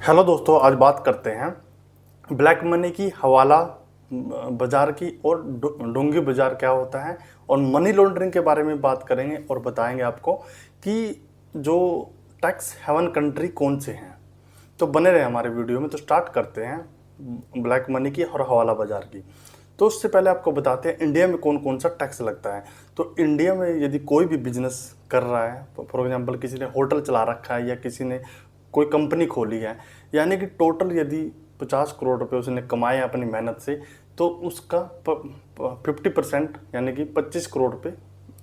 Hello दोस्तों, आज बात करते हैं ब्लैक मनी की, हवाला बाजार की और डोंगी बाजार क्या होता है और मनी लॉन्ड्रिंग के बारे में बात करेंगे और बताएंगे आपको कि जो टैक्स हेवन कंट्री कौन से हैं। तो बने रहे हमारे वीडियो में। तो स्टार्ट करते हैं ब्लैक मनी की और हवाला बाजार की। तो उससे पहले आपको बताते हैं इंडिया में कौन कौन सा टैक्स लगता है। तो इंडिया में यदि कोई भी बिजनेस कर रहा है, फॉर एग्जांपल किसी ने होटल चला रखा है या किसी ने कोई कंपनी खोली है, यानी कि टोटल यदि 50 करोड़ रुपए उसने कमाए अपनी मेहनत से, तो उसका 50% यानी कि 25 करोड़ रुपए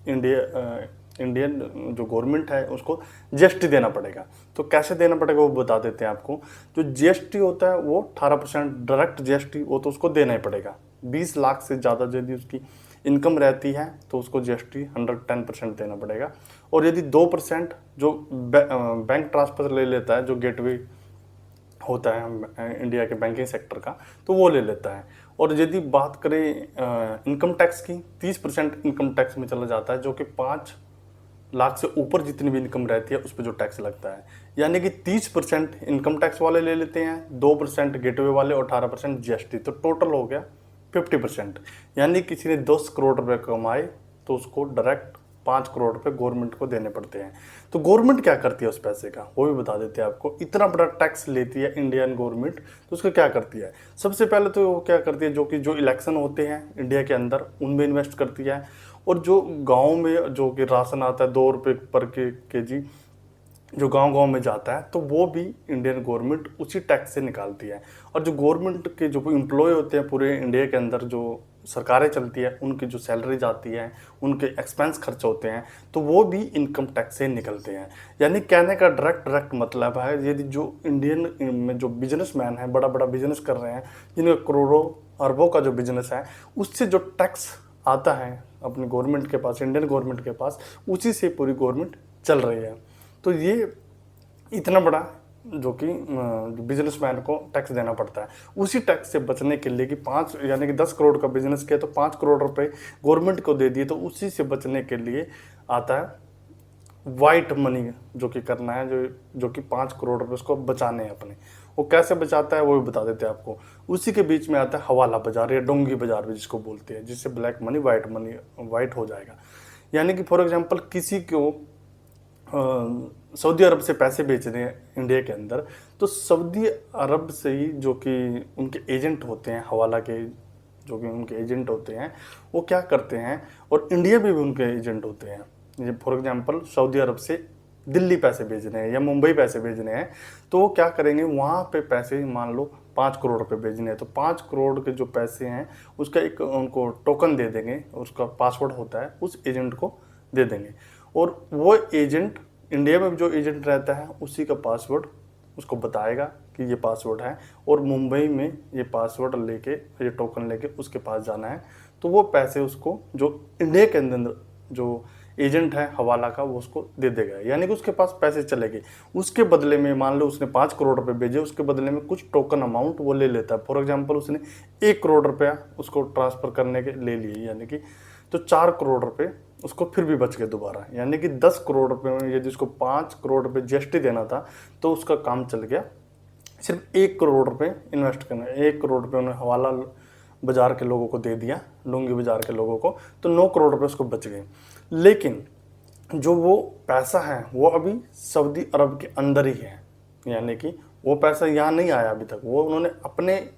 इंडियन जो गवर्नमेंट है उसको जीएसटी देना पड़ेगा। तो कैसे देना पड़ेगा वो बता देते हैं आपको। जो जीएसटी होता है वो 18% डायरेक्ट जीएसटी, वो तो उसको देना ही पड़ेगा। 20 लाख से ज़्यादा यदि उसकी इनकम रहती है तो उसको जीएसटी 110% देना पड़ेगा। और यदि 2% जो बैंक ट्रांसफर ले लेता है, जो गेटवे होता है इंडिया के बैंकिंग सेक्टर का, तो वो ले लेता है। और यदि बात करें इनकम टैक्स की, 30% इनकम टैक्स में चला जाता है, जो कि 5 लाख से ऊपर जितनी भी इनकम रहती है उस पर जो टैक्स लगता है। यानी कि 30% इनकम टैक्स वाले ले लेते हैं, 2% गेटवे वाले और 18% जीएसटी। तो टोटल हो गया 50%। यानी किसी ने 10 करोड़ रुपए कमाए तो उसको डायरेक्ट 5 करोड़ रुपए गवर्नमेंट को देने पड़ते हैं। तो गवर्नमेंट क्या करती है उस पैसे का वो भी बता देते हैं आपको। इतना बड़ा टैक्स लेती है इंडियन गवर्नमेंट, तो उसका क्या करती है। सबसे पहले तो वो क्या करती है, जो इलेक्शन होते हैं इंडिया के अंदर उनमें इन्वेस्ट करती है। और जो गाँव में जो कि राशन आता है 2 रुपये पर केजी, जो गांव गांव में जाता है, तो वो भी इंडियन गवर्नमेंट उसी टैक्स से निकालती है। और जो गवर्नमेंट के जो एम्प्लॉय होते हैं पूरे इंडिया के अंदर, जो सरकारें चलती है, उनकी जो सैलरी जाती है, उनके एक्सपेंस खर्च होते हैं, तो वो भी इनकम टैक्स से निकलते हैं। यानी कहने का डायरेक्ट मतलब है, यदि जो इंडियन में जो बिजनेसमैन है, बड़ा बड़ा बिजनेस कर रहे हैं, जिनका करोड़ों अरबों का जो बिजनेस है, उससे जो टैक्स आता है अपनी गवर्नमेंट के पास, इंडियन गवर्नमेंट के पास, उसी से पूरी गवर्नमेंट चल रही है। तो ये इतना बड़ा जो कि बिजनेसमैन को टैक्स देना पड़ता है। उसी टैक्स से बचने के लिए कि 5 यानी कि 10 करोड़ का बिजनेस किया तो 5 करोड़ रुपए गवर्नमेंट को दे दिए, तो उसी से बचने के लिए आता है वाइट मनी, जो कि करना है, जो कि 5 करोड़ रुपए उसको बचाने हैं अपने। वो कैसे बचाता है वो भी बता देते हैं आपको। उसी के बीच में आता है हवाला बाजार या डोंगी बाजार भी जिसको बोलते हैं, जिससे ब्लैक मनी वाइट हो जाएगा। यानी कि फॉर एग्जाम्पल किसी को सऊदी अरब से पैसे भेजने हैं इंडिया के अंदर, तो सऊदी अरब से ही जो कि उनके एजेंट होते हैं, हवाला के जो कि उनके एजेंट होते हैं, वो क्या करते हैं, और इंडिया में भी उनके एजेंट होते हैं। ये फॉर एग्जांपल सऊदी अरब से दिल्ली पैसे भेजने हैं या मुंबई पैसे भेजने हैं, तो वो क्या करेंगे, वहाँ पे पैसे मान लो 5 करोड़ रुपए भेजने हैं, तो 5 करोड़ के जो पैसे हैं उसका एक उनको टोकन दे देंगे, उसका पासवर्ड होता है, उस एजेंट को दे देंगे। और वो एजेंट, इंडिया में जो एजेंट रहता है उसी का पासवर्ड उसको बताएगा कि ये पासवर्ड है, और मुंबई में ये पासवर्ड लेके, ये टोकन लेके उसके पास जाना है। तो वो पैसे उसको, जो इंडिया के अंदर जो एजेंट है हवाला का, वो उसको दे देगा। यानी कि उसके पास पैसे चले गए। उसके बदले में मान लो उसने 5 करोड़ रुपए भेजे, उसके बदले में कुछ टोकन अमाउंट वो ले लेता है। फॉर एग्जाम्पल उसने 1 करोड़ रुपया उसको ट्रांसफ़र करने के ले लिए, यानी कि तो 4 करोड़ रुपए उसको फिर भी बच गए दोबारा। यानी कि 10 करोड़ रुपए में यदि उसको 5 करोड़ रुपए जीएसटी देना था, तो उसका काम चल गया। सिर्फ 1 करोड़ रुपए इन्वेस्ट करना, 1 करोड़ रुपए उन्होंने हवाला बाजार के लोगों को दे दिया, डोंगी बाजार के लोगों को, तो 9 करोड़ रुपए उसको बच गए। लेकिन जो वो पैसा है वो अभी सऊदी अरब के अंदर ही है, यानी कि वो पैसा यहाँ नहीं आया अभी तक। वो उन्होंने अपने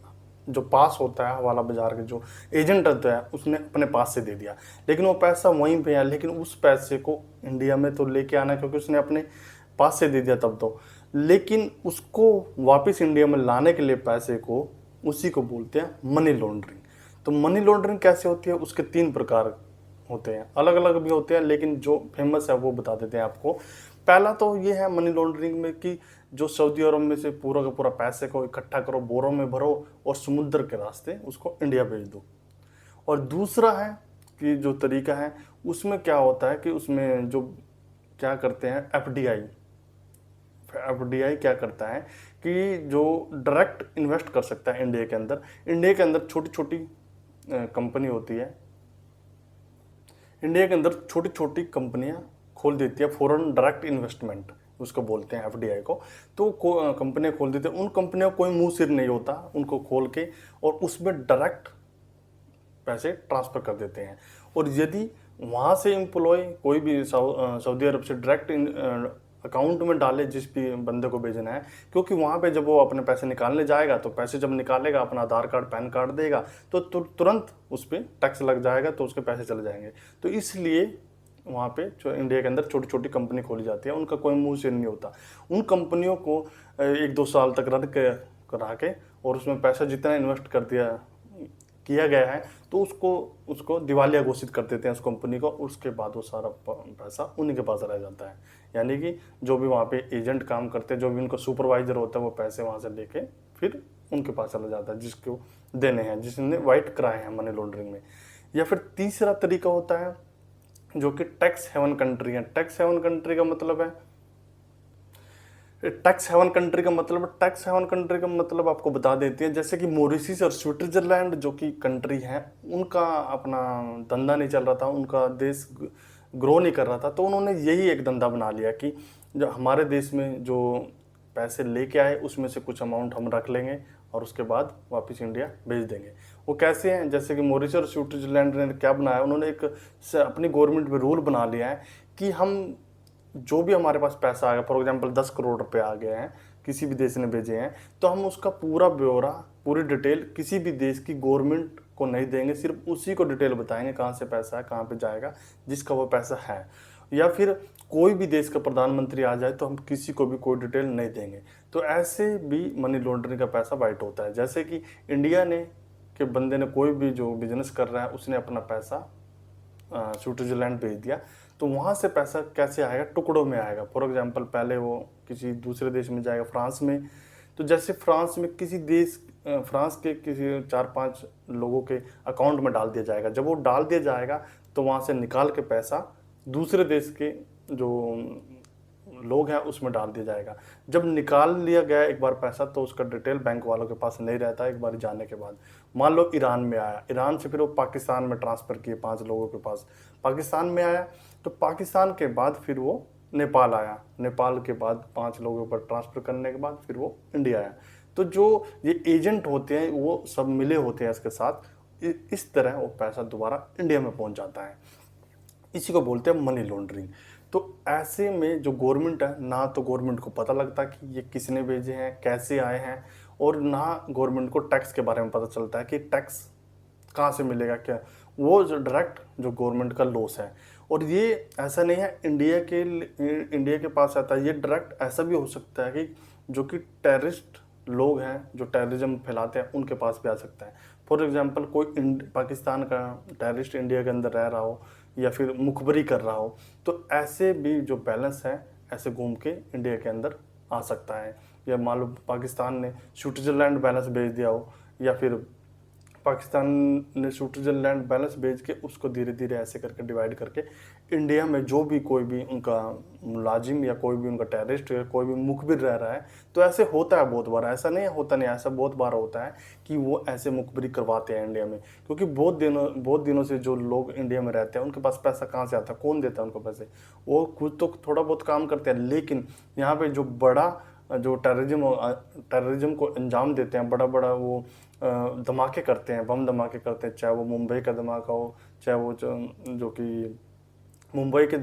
जो पास होता है हवाला बाजार के जो एजेंट होता है उसने अपने पास से दे दिया, लेकिन वो पैसा वहीं पे है। लेकिन उस पैसे को इंडिया में तो लेके आना, क्योंकि उसने अपने पास से दे दिया तब तो, लेकिन उसको वापस इंडिया में लाने के लिए पैसे को, उसी को बोलते हैं मनी लॉन्ड्रिंग। तो मनी लॉन्ड्रिंग कैसे होती है, उसके 3 प्रकार होते हैं, अलग अलग भी होते हैं, लेकिन जो फेमस है वो बता देते हैं आपको। पहला तो ये है मनी लॉन्ड्रिंग में कि जो सऊदी अरब में से पूरा का पूरा पैसे को इकट्ठा करो, बोरों में भरो और समुद्र के रास्ते उसको इंडिया भेज दो। और दूसरा है कि जो तरीका है उसमें क्या होता है कि उसमें जो क्या करते हैं, एफडीआई क्या करता है कि जो डायरेक्ट इन्वेस्ट कर सकता है इंडिया के अंदर। इंडिया के अंदर छोटी छोटी कंपनी होती है, इंडिया के अंदर छोटी छोटी कंपनियां खोल देती है फॉरेन डायरेक्ट इन्वेस्टमेंट, उसको बोलते हैं एफडीआई को। तो कंपनियां खोल देते हैं, उन कंपनियों को कोई मुंह सिर नहीं होता, उनको खोल के और उसमें डायरेक्ट पैसे ट्रांसफ़र कर देते हैं। और यदि वहाँ से एम्प्लॉय कोई भी सऊदी अरब से डायरेक्ट अकाउंट में डाले जिस भी बंदे को भेजना है, क्योंकि वहाँ पे जब वो अपने पैसे निकालने जाएगा तो पैसे जब निकालेगा अपना आधार कार्ड पैन कार्ड देगा तो तुरंत उस पर टैक्स लग जाएगा, तो उसके पैसे चले जाएंगे। तो इसलिए वहाँ पे जो इंडिया के अंदर छोटी छोटी कंपनी खोली जाती है, उनका कोई मुंह सिर नहीं होता। उन कंपनियों को 1-2 साल तक रन करा के और उसमें पैसा जितना इन्वेस्ट कर किया गया है तो उसको दिवालिया घोषित कर देते हैं उस कंपनी को। उसके बाद वो सारा पैसा उन्हीं के पास रह जाता है। यानी कि जो भी वहाँ पे एजेंट काम करते हैं, जो भी उनका सुपरवाइजर होता है, वो पैसे वहाँ से लेके फिर उनके पास चला जाता है जिसको देने हैं, जिसने वाइट कराए हैं मनी लॉन्ड्रिंग में। या फिर तीसरा तरीका होता है जो कि टैक्स हेवन कंट्री है। टैक्स हेवन कंट्री का मतलब है, टैक्स हेवन कंट्री का मतलब आपको बता देते हैं, जैसे कि मॉरिशस और स्विट्जरलैंड जो कि कंट्री हैं, उनका अपना धंधा नहीं चल रहा था, उनका देश ग्रो नहीं कर रहा था, तो उन्होंने यही एक धंधा बना लिया कि जो हमारे देश में जो पैसे लेके आए उसमें से कुछ अमाउंट हम रख लेंगे और उसके बाद वापस इंडिया भेज देंगे। वो कैसे हैं, जैसे कि मॉरिशस और स्विट्जरलैंड ने क्या बनाया, उन्होंने एक अपनी गवर्नमेंट में रूल बना लिया है कि हम जो भी हमारे पास पैसा आ गया, फॉर एग्जांपल 10 करोड़ रुपए आ गए हैं, किसी भी देश ने भेजे हैं, तो हम उसका पूरा ब्यौरा, पूरी डिटेल किसी भी देश की गवर्नमेंट को नहीं देंगे, सिर्फ उसी को डिटेल बताएंगे कहाँ से पैसा है, कहाँ पे जाएगा, जिसका वो पैसा है। या फिर कोई भी देश का प्रधानमंत्री आ जाए तो हम किसी को भी कोई डिटेल नहीं देंगे। तो ऐसे भी मनी लॉन्ड्रिंग का पैसा वाइट होता है। जैसे कि इंडिया ने के बंदे ने कोई भी जो बिजनेस कर रहा है उसने अपना पैसा स्विट्जरलैंड भेज दिया, तो वहाँ से पैसा कैसे आएगा, टुकड़ों में आएगा। फॉर एग्जांपल पहले वो किसी दूसरे देश में जाएगा, फ्रांस में, तो जैसे फ्रांस में फ्रांस के किसी 4-5 लोगों के अकाउंट में डाल दिया जाएगा। जब वो डाल दिया जाएगा तो वहाँ से निकाल के पैसा दूसरे देश के जो लोग हैं उसमें डाल दिया जाएगा। जब निकाल लिया गया एक बार पैसा तो उसका डिटेल बैंक वालों के पास नहीं रहता। एक बार जाने के बाद मान लो ईरान में आया, ईरान से फिर वो पाकिस्तान में ट्रांसफ़र किए 5 लोगों के पास, पाकिस्तान में आया, तो पाकिस्तान के बाद फिर वो नेपाल आया, नेपाल के बाद 5 लोगों पर ट्रांसफ़र करने के बाद फिर वो इंडिया आया। तो जो ये एजेंट होते हैं वो सब मिले होते हैं इसके साथ, इस तरह वो पैसा दोबारा इंडिया में पहुंच जाता है। इसी को बोलते हैं मनी लॉन्ड्रिंग। तो ऐसे में जो गवर्नमेंट है, ना तो गवर्नमेंट को पता लगता कि ये किसने भेजे हैं, कैसे आए हैं, और ना गवर्नमेंट को टैक्स के बारे में पता चलता है कि टैक्स कहाँ से मिलेगा, क्या वो जो डायरेक्ट जो गवर्नमेंट का लॉस है। और ये ऐसा नहीं है इंडिया के पास आता है, ये डायरेक्ट ऐसा भी हो सकता है कि जो कि टेररिस्ट लोग हैं जो टेररिज्म फैलाते हैं उनके पास भी आ सकता है। फॉर एग्जांपल कोई पाकिस्तान का टेररिस्ट इंडिया के अंदर रह रहा हो या फिर मुखबरी कर रहा हो, तो ऐसे भी जो बैलेंस है ऐसे घूम के इंडिया के अंदर आ सकता है। या मान लो पाकिस्तान ने स्विट्जरलैंड बैलेंस भेज दिया हो, या फिर पाकिस्तान ने स्विट्जरलैंड बैलेंस भेज के उसको धीरे धीरे ऐसे करके डिवाइड करके इंडिया में जो भी कोई भी उनका मुलाजिम या कोई भी उनका टेररिस्ट या कोई भी मुखबिर रह रहा है, तो ऐसे होता है बहुत बार। ऐसा नहीं होता नहीं, ऐसा बहुत बार होता है कि वो ऐसे मुखबिरी करवाते हैं इंडिया में, क्योंकि बहुत दिनों से जो लोग इंडिया में रहते हैं उनके पास पैसा कहाँ से आता है, कौन देता है उनको पैसे, वो खुद तो थोड़ा बहुत काम करते हैं, लेकिन यहाँ पर जो बड़ा जो टेररिज्म को अंजाम देते हैं, बड़ा बड़ा वो धमाके करते हैं, बम धमाके करते हैं, चाहे वो मुंबई का धमाका हो, चाहे वो जो कि मुंबई के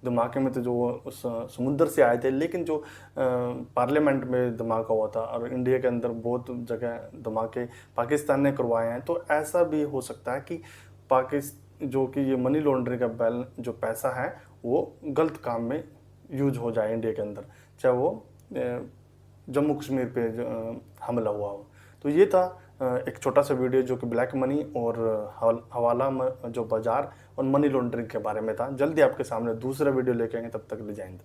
धमाके में तो जो उस समुद्र से आए थे, लेकिन जो पार्लियामेंट में धमाका हुआ था, और इंडिया के अंदर बहुत जगह धमाके पाकिस्तान ने करवाए हैं। तो ऐसा भी हो सकता है कि जो कि ये मनी लॉन्ड्रिंग का जो पैसा है वो गलत काम में यूज हो जाए इंडिया के अंदर, चाहे वो जम्मू कश्मीर पे हमला हुआ हो। तो ये था एक छोटा सा वीडियो जो कि ब्लैक मनी और हवाला जो बाजार और मनी लॉन्ड्रिंग के बारे में था। जल्दी आपके सामने दूसरा वीडियो लेके आएंगे, तब तक ले जाएंगे।